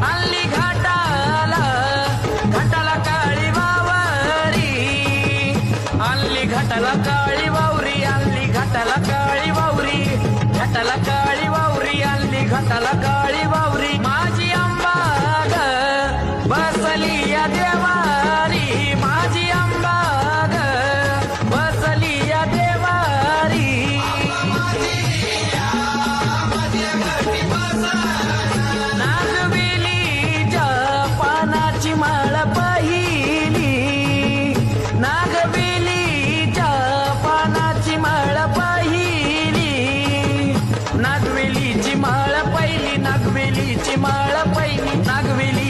आणली घाटाला घाटाला काळी वावरी आणली घाटाला काळी वावरी आणली घाटाला काळी वावरी घाटाला काळी वावरी आणली घाटाला काळी वावरी माझी आंबा ग बसली या देवारी माझी आंबा ग बसली या देवारी नागवेलीच्या पानाची माळ पहिली नागवेलीच्या पानाची माळ पहिली नागवेलीची माळ पहिली नागवेलीची माळ पहिली नागवेली